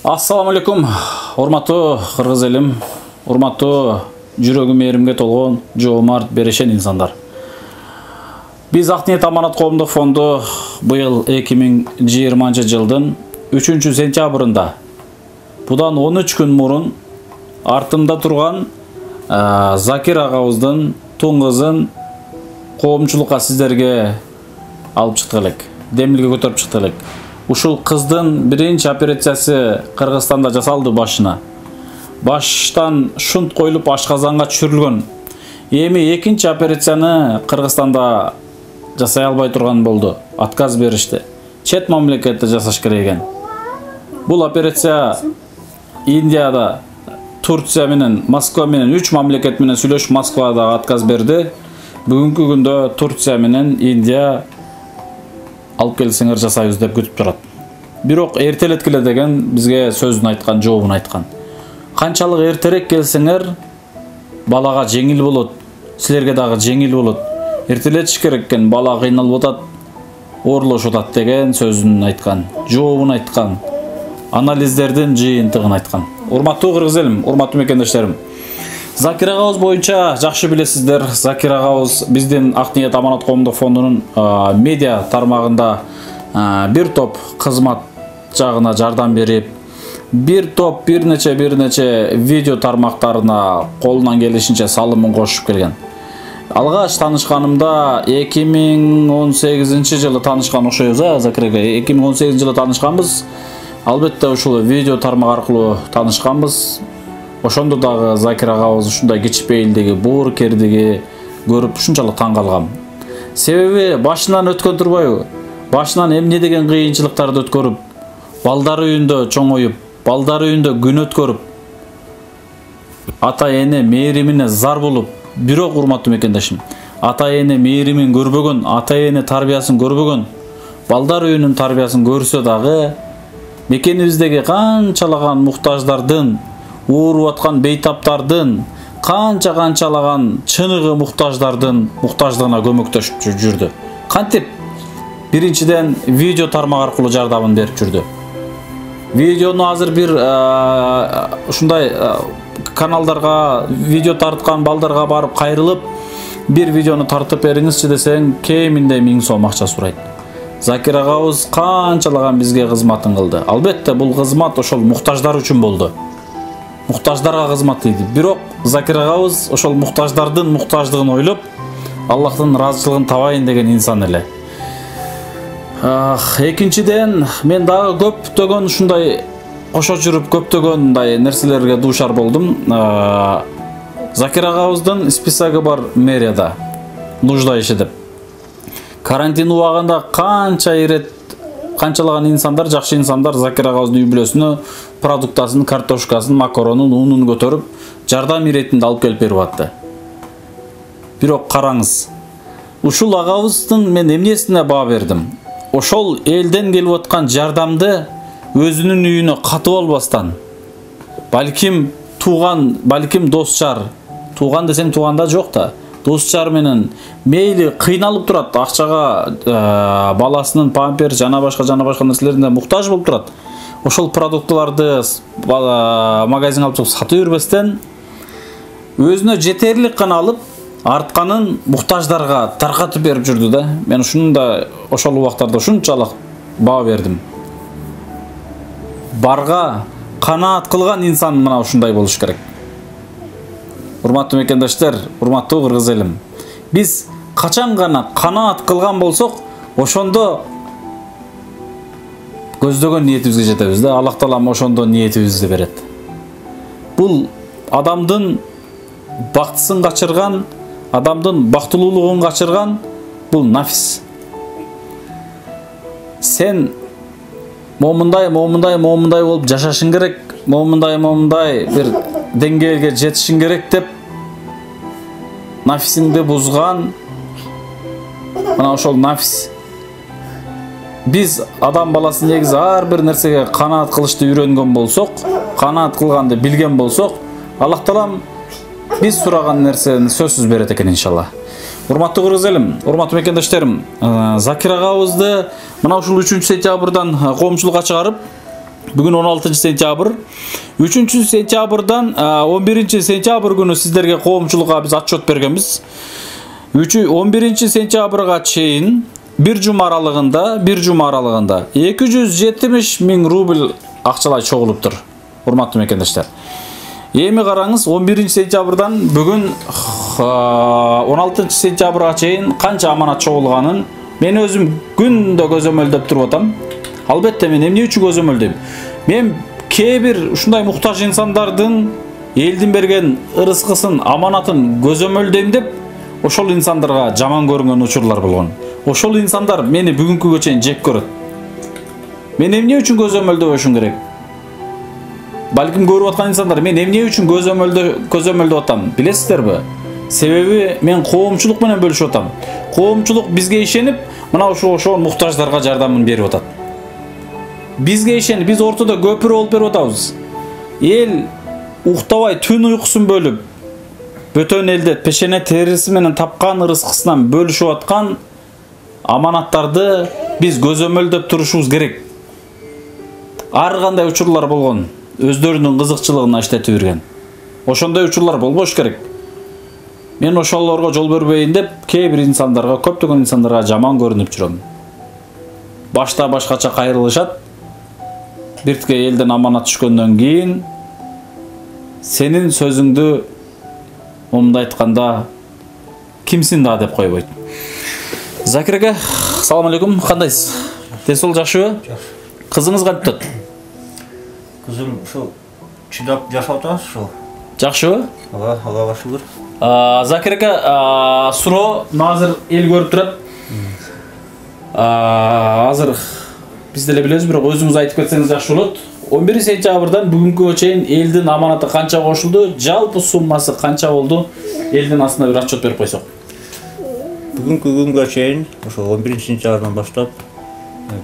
Assalamu алейкум, урматтуу кыргыз элим, урматтуу жүрөгү мээримге толгон жоомарт берешен инсандар. Биз Ак ниет аманат коомдук фонду быйыл 2020 жылдын 3-сентябрында будан 13 күн мурун артымда турган Закир агабыздын тун кызын коомчулукка сиздерге алып чыктык элек, демилге көтөрүп чыктык элек. Ушул кыздын биринчи операциясы Кыргызстанда жасалды башына. Баштан шунт коюлуп ашказанга түшүрүлгөн. Эми экинчи операцияны Кыргызстанда жасай албай турган болду. Отказ беришти. Чет мамлекетте жасаш керек экен. Бул операция Индияда, Турция менен, Москва менен 3 мамлекет менен сүйлөшүп Москвада отказ берди. Бүгүнкү күндө Турция менен Индия алып келсеңер жасайбыз деп күтүп турат. Бирок эртелеткиле деген бизге сөзүн айткан, жообун айткан. Канчалык эртерээк келсеңер балага жеңил болот, силерге дагы жеңил болот. Эртелетиш керек экен, бала кыйналып атат, оорлошуп атат деген сөзүн айткан, жообун айткан. Анализдердин жыйынтыгын айткан. Урматтуу кыргыз элим, урматтуу мекендештерим. Закир агабыз боюнча жакшы билесиздер. Закир агабыз биздин Ак ниет аманат коомдук фондунун медиа тармагында бир топ кызмат жагына жардам берип, бир топ бир нече видео тармактарына колунан келишинче салымын кошуп келген. Алгач таанышканымда 2018 жылы таанышкан окшойбуз, Закирге 2018 жылы таанышканбыз. Албетте ушул видео тармак аркылуу таанышканбыз. Ошондо дагы Закир агабыз ушундай кичпейилдиги, буур кердиги көрүп ушунчалык таң калгам. Себеби башынан өткөн турбайбы? Башынан эмне деген кыйынчылыктарды өткөрүп, балдар үйүндө чоңоюп, балдар үйүндө күн өткөрүп, ата эне мээримине зар болуп, бирок урматтуу мекендешим, ата эне мээримин көрбөгөн, ата эне тарбиясын көрбөгөн, балдар үйүнүн тарбиясын көрсө дагы мекенибиздеги канчалаган муктаждардын, ооруп аткан бейтаптардын, канчалаган чыныгы муктаждардын муктаждыгына көмөктөшүп жүрдү. Кантип? Биринчиден видео тармак аркылуу жардамын берип жүрдү. Видеону азыр бир ушундай каналдарга видео тарткан балдарга барып кайрылып, бир видеону тартып бериңизчи десең, кеминде 1000 сом акча сурайт. Закир агабыз канчалаган бизге кызматын кылды. Албетте бул кызмат ошол муктаждар үчүн болду. Муктаждарга кызмат дейди. Бирок Закир агабыз ошол муктаждардын муктаждыгын ойлоп, Аллахтын ыраазычылыгын табайын деген инсан эле. Экинчиден мен дагы көптөгөн ушундай кошо жүрүп көптөгөндай нерселерге дуушар болдум. Закир агабыздын списогу бар мэрияда, нужда иши деп. Карантин убагында канчалаган инсандар, жакшы инсандар Закир агабыздын үй бүлөсүнө продуктасын, картошкасын, макаронун, унун көтөрүп, жардам иретинде алып келип берип атты. Бирок караңыз, ушул агабыздын мен эмнесине баа бердим? Ошол элден келип аткан жардамды өзүнүн үйүнө катып албастан, балким тууган, балким дос-жар, тууган десең тууганда жок да, дос-жар менен мейли кыйналып турат, акчага баласынын пампер жана башка нерселерине муктаж болуп турат. Ошол продуктыларды магазинге алып чыгып сатып жүрбөстөн, өзүнө жетерлик гана алып, артканын муктаждарга таркатып берип жүрдү да. Мен ушунда ошол убактарда ушунчалык баа бердим. Барга канаат кылган инсан мына ушундай болуш керек. Урматтуу мекендештер, урматтуу кыргыз элим. Биз качан гана канаат кылган болсок, ошондо көздөгөн ниетибизге жетебиз да. Аллах таалам ошондо ниетибизди берет. Бул адамдын бактысын качырган, адамдын бактылуулугун качырган бул нафис. Сен момундай болуп жашашың керек, момундай бир деңгээлге жетишиң керек деп нафисиңди бузган мына ошол нафис. Биз адам баласы негизи ар бир нерсеге канаат кылышты үйрөнгөн болсок, канаат кылганды билген болсок, Аллах таалам биз сураган нерсени сөзсүз берет экен иншалла. Урматтуу кыргыз элим, урматтуу мекендештерим, Закир агабызды мына ушул 3-сентябрдан коомчулукка чыгарып, Бүгін 16 сентябрь. 3 сентябрдан 11 сентябрь күні сіздерге коомчулукка біз отчет бергенбіз. 11 сентябрга чейин bir жума аралыгында 270 000 рубль акчалай чогулуптур. Урматтуу мекендештер. Эми караңыз, 11 сентябрдан бүгүн 16 сентябрга чейин канча аманат чогулганын мен өзүм күндө көзөмөлдөп туруп атам. Албетте мен эмне үчүн көзөмөлдөйм? Мен кээ бир ушундай муктаж инсандардын элдин берген ырыскысын, аманатын көзөмөлдөйм деп ошол инсандарга жаман көрүнгөн учурлар болгон. Ошол инсандар мени бүгүнкүгө чейин жек көрөт. Мен эмне үчүн көзөмөлдөбөшүм керек? Балким көрүп аткан инсандар мен эмне үчүн көзөмөлдөп атам? Билесиздерби? Себеби мен коомчулук менен бөлүшүп атам. Коомчулук бизге ишенип, мына ошол муктаждарга жардамын берип атат. Бизге ишенип, биз ортодо көпүрө болуп берип атабыз. Эл уктабай түн уйкусун бөлүп, бөтөн элде пешене териси менен тапкан ырыскысынан бөлүшүп аткан аманаттарды биз көзөмөлдөп турушубуз керек. Ар кандай учурлар болгон, өздөрүнүн кызыкчылыгына иштетип жүргөн. Ошондой учурлар болбош керек. Мен ошолорго жол бербейин деп, кээ бир инсандарга, көптөгөн инсандарга жаман көрүнүп жүрөм. Башта башкача кайрылышат. Биртке элден аманат түшкөндөн кийин сенин сөзүңдү момундай айтканда кимсиң да деп койбойт. Закир ака, салам алейкум, кандайсыз? Ден жакшыбы? Кызыңыз кантип атат? Кызым ушул чыдап жашап атабыз ушул. Жакшыбы? Ооба, Аллага шүгүр. Закир ака, суроо азыр эл көрүп турат. Азыр биз деле билебиз, бирок өзүңүз айтып кетсеңиз жакшы болот. 11 сентябрдан бүгүнкүгө чейин элдин аманаты канча кошулду, жалпы суммасы канча болду? Элдин астына бир отчет берип койсок. Бүгүнкү күнгө чейин ошол 11 сентябрдан баштап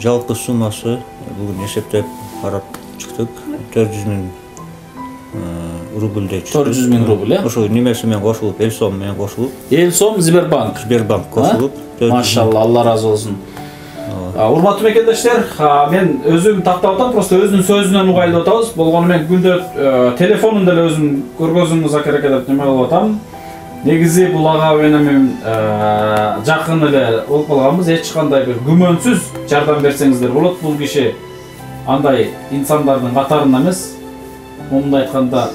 жалпы суммасы бүгүн эсептеп карап чыктык. 400 000 рубльдей чыкты. 400 000 рубль, э? Ошо немеси менен кошулуп, эл сом менен кошулуп. Эл сом Сбербанк. Сбербанк кошулуп. Машалла, Алла разы болсун. Урматтуу мекендештер, мен өзүм тактап атам, просто өзүнүн сөзүнөн угайлап атабыз. Болгону мен күндө телефонун деле өзүм көргөзүмдү Закир ака деп неме кылып атам. Негизи бул ага менен мен жакын эле болуп калганбыз. Эч кандай бир күмөнсүз жардам берсеңиздер болот. Бул киши андай инсандардын катарында эмес. Момундай айтканда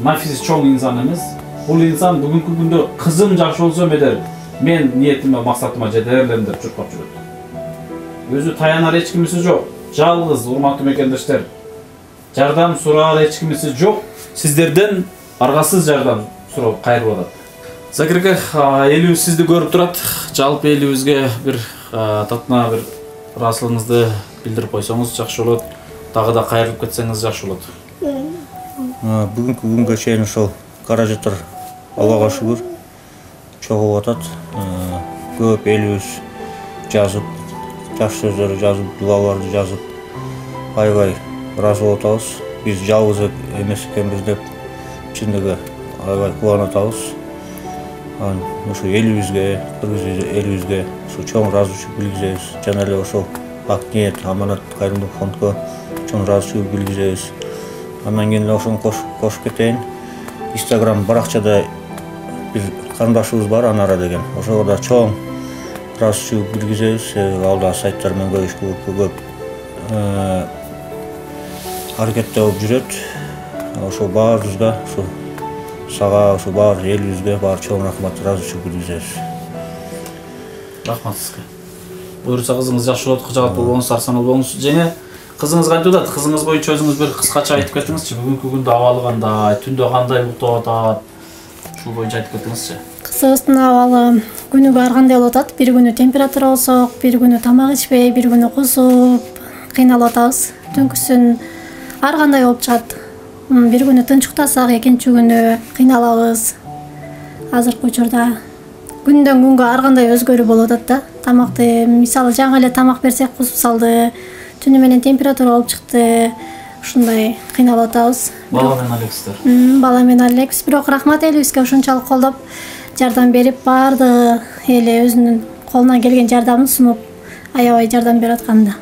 нафис чоң инсан эмес. Бул инсан бүгүнкү күндө кызым жакшы болсо медер мен ниетиме, максатыма жетерлем деп чуркап жүрөт. Өзү таянар эч кимиси жок. Жалгыз, урматтуу мекендештер. Жардам сураар эч кимиси жок. Сиздерден аргасыз жардам сурап кайрылып атат. Закир ака, элибиз сизди көрүп турат. Жалпы элибизге бир татына бир ыраазычылыгыңызды билдирип койсоңуз жакшы болот. Дагы да кайрылып кетсеңиз жакшы болот. Бүгүнкү күнгө чейин ошол каражаттар Аллага шүгүр чогулуп атат. Көп элибиз жазып, жакшы сөздөрдү жазып, дубаларды жазып, аябай ыраазы болуп атабыз. Биз жалгыз эмес экенбиз деп чындыгы аябай кубанып атабыз. Ошо элибизге, кыргыз элибизге ошо чоң ыраазычылык билгизебиз. Жана эле ошол ак ниет аманат кайрымдуулук фондко чоң ыраазычылык билгизебиз. Андан кийин эле ошону кошуп кетейин. Instagram баракчада бир карындашыбыз бар, Анара деген. Ошого да чоң ыраазычылык билгизебиз. Себеби ал да сайттар менен көп аракетте болуп жүрөт. Ошол баарыбызга, ошо сага, ошо баар элибизге баар чоң рахмат, ыраазычылык билгизебиз. Рахмат сизге. Буюрса кызыңыз жакшы болот, кыжаат болбоңуз, арсанал болуңуз. Және кызыңыз кантип атат? Кызыңыз боюнча өзүңүз бир кыскача айтып кетиңизчи. Бүгүнкү күндө абалы кандай, түндө кандай уктап атат? Ушул боюнча айтып кетиңизчи. Кызыбыздын абалы күнүгө ар кандай болуп атат. Бир күнү температура болсок, бир күнү тамак ичпей, бир күнү кусуп, кыйналып атабыз. Түнкүсүн ар кандай болуп чыгат. Бир күнү тынч уктасак, экинчи күнү кыйналабыз. Азыркы учурда күндөн күнгө ар кандай өзгөрүү болуп атат да. Тамакты, мисалы жаңы эле тамак берсек кусуп салды. Түнү менен температура болуп чыкты. Ушундай кыйналып атабыз. Бала менен алексиздер. Бала менен алекс. Бирок рахмат элибизге ушунчалык колдоп жардам берип, баардыгы эле өзүнүн колунан келген жардамын сунуп, аябай жардам берип атканда.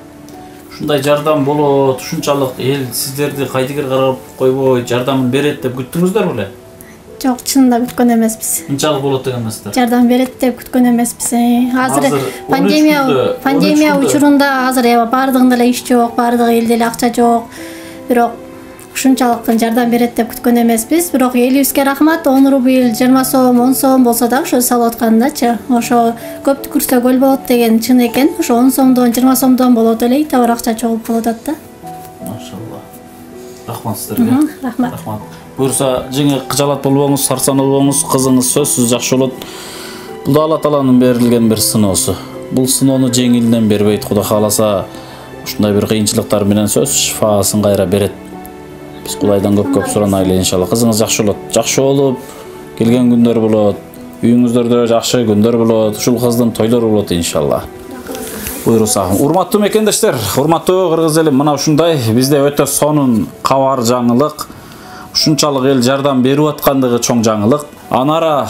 ушундай жардам болот, ушунчалык эл сиздерди кайдыгер карап койбой жардам берет деп күттүңүздөр беле? Жок, чынында күткөн эмеспиз. Мынчалык болот деген эместер. Жардам берет деп күткөн эмеспиз. Азыр 13 пандемия учурунда азыр баардыгында эле иш жок, баардык элде эле акча жок. Бирок ушунчалык жардам берет деп күткөн эмеспиз. Бирок элибизге рахмат, 10 рубль, 20 сом, 10 сом болсо да ошо салып аткандачы. Ошо көп түкүрсө көл болот деген чын экен. Ошо 10 сомдон, 20 сомдон болот эле, табар акча чогулуп калып атат да. Машалла. Рахмат сиздерге. Рахмат. Буюрса жеңе кыжалат болбоңуз, сарсан болбоңуз, кызыңыз сөзсүз жакшы болот. Бул да Алла Тааланын берилген бир сыноосу. Бул сыноону жеңилинен бербейт. Кудай кааласа ушундай бир кыйынчылыктар менен сөз шифасын кайра берет. Биз Кудайдан көп суранайлы иншалла. Кызыңыз жакшы болот. Жакшы болуп келген күндөр болот. Үйүңүздөрдө жакшы күндөр болот. Ушул кыздын тойлору болот иншалла. Буюрса, урматтуу мекендештер, урматтуу кыргыз эли, мына ушундай бизде өтө сонун кабар жаңылык. Ушунчалык эл жардам берип аткандыгы чоң жаңылык. Анара,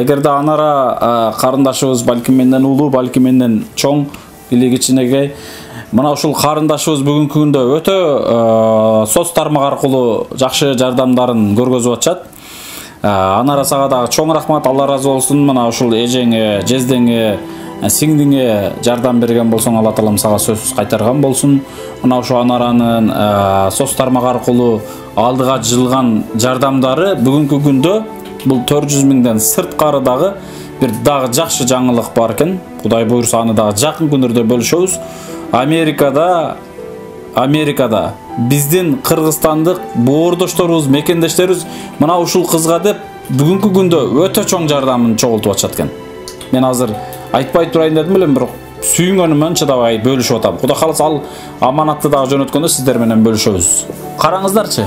эгерде анара карындашыбыз балким менден улуу, балким менден чоң, или кичинекей, мына ушул карындашыбыз бүгүнкү күндө өтө соц тармак аркылуу жакшы жардамдарын көргөзүп атышат. Анара сага дагы чоң рахмат, Алла разы болсун. Мына ушул эжеңе, жездеңе, сиңдиңе жардам берген болсоң, Алла Таалам сага сөзсүз кайтарган болсун. Мына ушул анаранын соц тармак аркылуу алдыга жылган жардамдары бүгүнкү күндө бул 400 миңден сырткары дагы бир дагы жакшы жаңылык бар экен. Кудай буйрса аны дагы жакын күндөрдө бөлүшөбүз. Америкада биздин кыргызстандык боордошторубуз, мекендештерибиз мына ушул кызга деп бүгүнкү күндө өтө чоң жардамын чогултуп атышат экен. Мен азыр айтпай турайын дедим эле, бирок сүйүнгөнүмөн чыдабай бөлүшүп атам. Кудай кааласа ал аманатты дагы жөнөткөндө сиздер менен бөлүшөбүз. Караңыздарчы,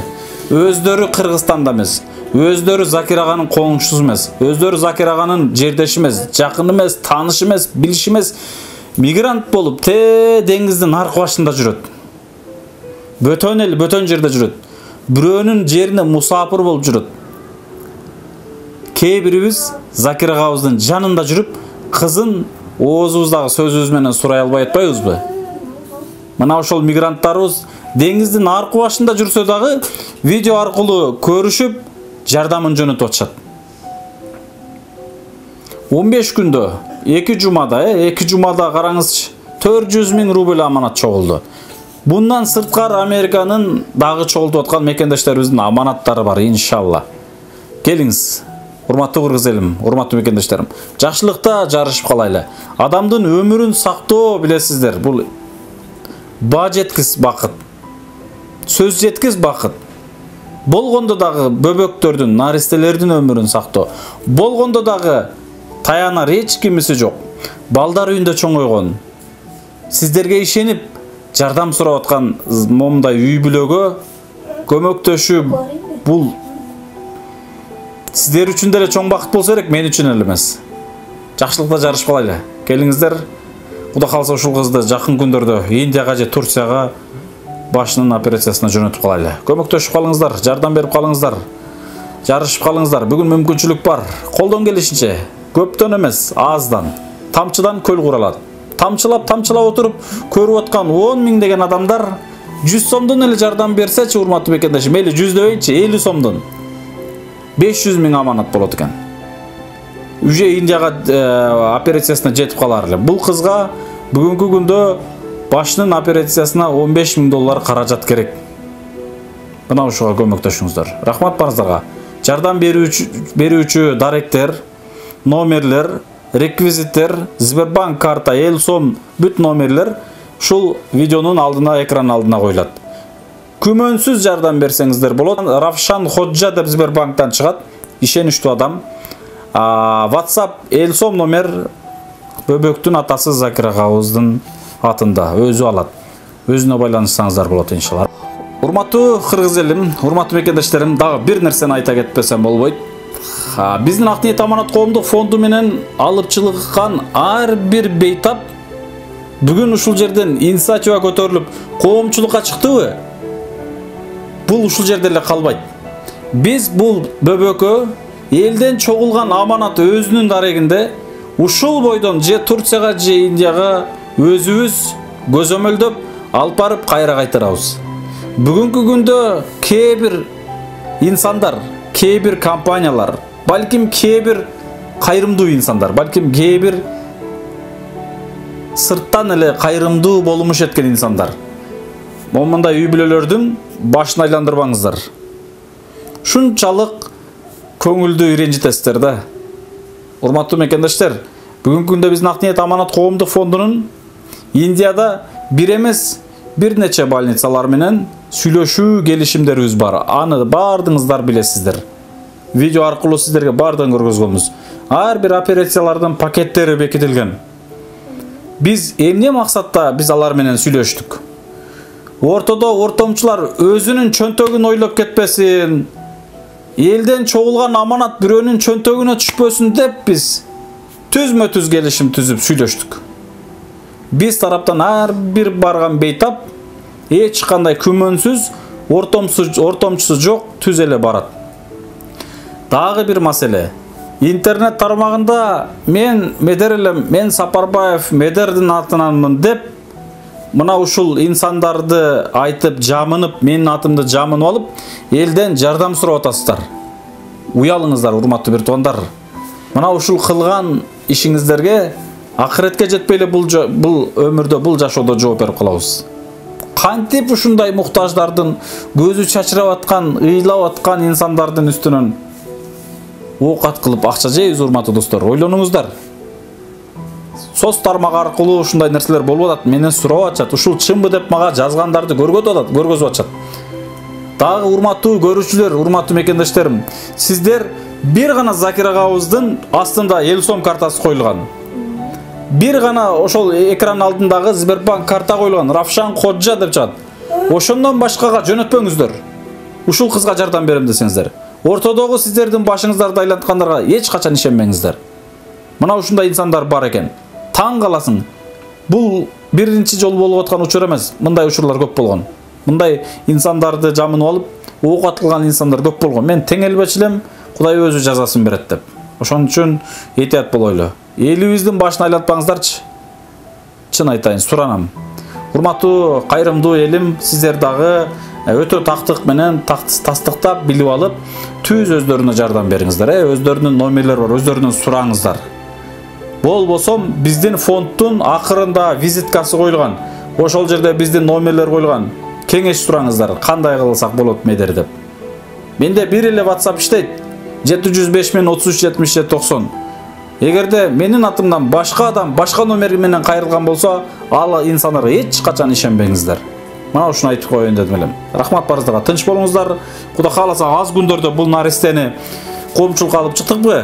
өздөрү Кыргызстанда эмес, өздөрү Закир аганын коңшусу эмес, өздөрү Закир аганын жердеши эмес, жакын эмес, тааныш эмес, билиш эмес, мигрант болуп деңиздин аркы башында жүрөт. Бөтөн эл, бөтөн жерде жүрөт. Бирөөнүн жерине мусапыр болуп жүрөт. Кээ бирибиз Закир агабыздын жанында жүрүп, кызын оозубуздагы сөзүбүз менен сурай албай атпайбызбы? Мына ошол мигранттарыбыз деңиздин аркы башында жүрсө дагы видео аркылуу көрүшүп жардамын жөнөтүп атышат. 15 күндө, 2 жумада караңызчы, 400 миң рубль аманат чогулду. Bundan sırtkar Amerika'nın dağı çoldu atkan mekendештерибиздин аманаттары бар, иншалла. Келиңиz, урматтуу кыргыз элим, урматтуу мекендештерим. Жакшылыкта жарышып калайлы. Адамдын өмүрүн сактоо, билесиздер, бул ба жеткис бакыт. Сөз жеткис бакыт. Болгондо дагы бөбөктөрдүн, наристелердин өмүрүн сактоо. Болгондо дагы таянар эч кимиси жок. Балдар үйүндө чоңойгон. Сиздерге ишенип жардам сурап аткан момундай үй бүлөгө көмөктөшүү бул сиздер үчүн деле чоң бакыт болсо керек, мен үчүн эле эмес. Жакшылыкта жарышып калайлы. Келиңиздер, Кудай кааласа ушул кызды жакын күндөрдө Индияга же Турцияга башынын операциясына жөнөтүп калайлы. Көмөктөшүп калыңыздар, жардам берип калыңыздар. Жарышып калыңыздар. Бүгүн мүмкүнчүлүк бар. Колдон келишинче, көптөн эмес, аздан, тамчыдан көл куралат. Тамчылап отуруп көрүп аткан 10 миң деген адамдар 100 сомдон эле жардам берсечи, урматтуу мекендешим, мейли 100 дебейинчи, 50 сомдон 500 миң аманат болот экен. Уже Индияга операциясына жетип калар эле. Бул кызга бүгүнкү күндө башынын операциясына 15 миң доллар каражат керек. Мына ушуга көмөктөшүңүздөр. Рахмат барыңыздарга. Жардам берүүчү даректер, номерлер, реквизиттер, Сбербанк карта, эл сом, бүт номерлер ушул видеонун алдына, экран алдына коюлат. Күмөнсүз жардам берсеңиздер болот. Равшан Ходжа деп Сбербанктан чыгат, ишеничтүү адам. WhatsApp эл сом номер бөбөктүн атасы Закир агабыздын атында өзү алат. Өзүнө байланышсаңыздар болот иншалла. Урматтуу кыргыз элим, урматтуу мекендештерим, дагы бир нерсени айта кетпесем болбойт. Биздин Ак ниет аманат коомдук фонду менен алып чыгылган ар бир бейтап бүгүн ушул жерден инициатива көтөрүлүп коомчулукка чыктыбы? Бул ушул жерде эле калбайт. Биз бул бөбөккө элден чогулган аманат өзүнүн дарегинде ушул бойдон же Турцияга же Индияга өзүбүз көзөмөлдөп алып барып кайра кайтарабыз. Бүгүнкү күндө кээ бир инсандар, кээ бир компаниялар, балким кээ бир кайрымдуу инсандар, балким кээ бир сырттан эле кайрымдуу болмуш эткен инсандар момундай үй бүлөлөрдүн башын айландырбаңыздар. Шунчалык көңүлдү ренжитесиздер да. Урматтуу мекендештер, бүгүнкү күндө биздин Ак Ниет Аманат коомдук фондунун Индияда бир эмес бир нече больницалар менен сүйлөшүү келишимдерибиз бар. Аны бардыңыздар билесиздер. Видео аркылуу сиздерге бардыгын көргөзгөнбүз. Ар бир операциялардын пакеттери бекитилген. Biz эмне максатта biz алар менен сүйлөштүк. Ортодо ортомчулар өзүнүн чөнтөгүн ойлоп кетпесин, элден чогулган аманат бирөөнүн чөнтөгүнө түшпөсүн деп biz түзмө-түз келишим түзүп сүйлөштүк. Biz тараптан ар бир барган бейтап эч кандай күмөнсүз, ортомчусу жок түз эле барат. Дагы бир маселе. Интернет тармагында мен Медер элем, мен Сапарбаев Медердин атынанмын деп мына ушул инсандарды айтып жамынып, менин атымды жамынып алып, элден жардам сурап атасыздар. Уялыңыздар, урматтуу бир туугандар. Мына ушул кылган ишиңиздерге акыретке жетпей эле бул өмүрдө, бул жашоодо жооп берип калабыз. Кантип ушундай муктаждардын, көзү чачырап аткан, ыйлап аткан инсандардын үстүнөн оокат кылып акча жейбиз, урматтуу достор. Ойлонуңуздар. Соц тармагы аркылуу ушундай нерселер болуп атат, менен сурап атышат. Ушул чынбы деп мага жазгандарды көргөзүп атышат. Дагы урматтуу көрүүчүлөр, урматтуу мекендештерим, сиздер бир гана Закир агабыздын астында Элсом картасы коюлган. Бир гана ошол экран алдындагы Сбербанк карта коюлган, Равшан Коджа деп чыгат. Ошондон башкага жөнөтпөңүздөр. Ушул кызга жардам берем десеңиздер. Ортодогу сиздердин башыңыздарды айланткандарга эч качан ишенмеңиздер. Мына ушундай инсандар бар экен. Таң каласың. Бул биринчи жолу болуп аткан учур эмес. Мындай учурлар көп болгон. Мындай инсандарды жамынып алып, оокат кылган инсандар көп болгон. Мен тең элбечилем, Кудай өзү жазасын берет деп. Ошон үчүн этият болойлу. Элибиздин башын айлатпаңыздарчы. Чын айтайын, суранам. Урматтуу кайрымдуу элим, сиздер дагы өтө тактык менен тастыктап билип алып, түз өздөрүнө жардам бериңиздер. Өздөрүнүн номерлери бар, өздөрүнөн сураңыздар. Болбосом биздин фонддун акырында визиткасы коюлган. Ошол жерде биздин номерлер коюлган. Кеңеш сураңыздар, кандай кылсак болот Медер деп. Менде бир эле WhatsApp иштейт. 705 мен 33 77 90. Эгерде менин атымдан башка адам, башка номер менен кайрылган болсо, ал инсандарга эч качан ишенбеңиздер. Мына ушуну айтып коеюн дедим элем. Рахмат барыңыздарга, тынч болуңуздар. Кудай кааласа аз күндөрдө бул наристени коомчулукка алып чыктыкпы?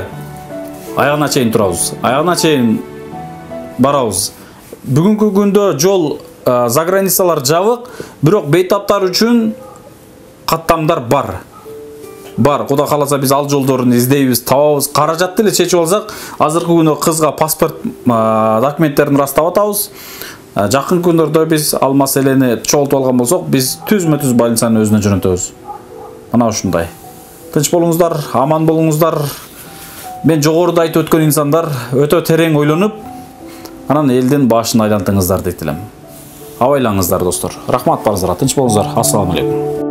Аягына чейин турабыз. Аягына чейин барабыз. Бүгүнкү күндө жол заграницалар жабык, бирок бейтаптар үчүн каттамдар бар. Кудай кааласа биз ал жолдорун издейбиз, табабыз. Каражатты эле чечип алсак, азыркы күндө кызга паспорт документтерин растап атабыз. Жакын күндөрдө биз ал маселени чогултуп алган болсок, биз түзмө-түз больницаны өзүнө жөнөтөбүз. Мына ушундай. Тынч болуңуздар, аман болуңуздар. Мен жогоруда айтып өткөн инсандар өтө терең ойлонуп, анан элдин башын айлантыңыздар дейт элем. Абайлаңыздар достор. Рахмат барыңыздарга, тынч болуңуздар. Ассаламу алейкум.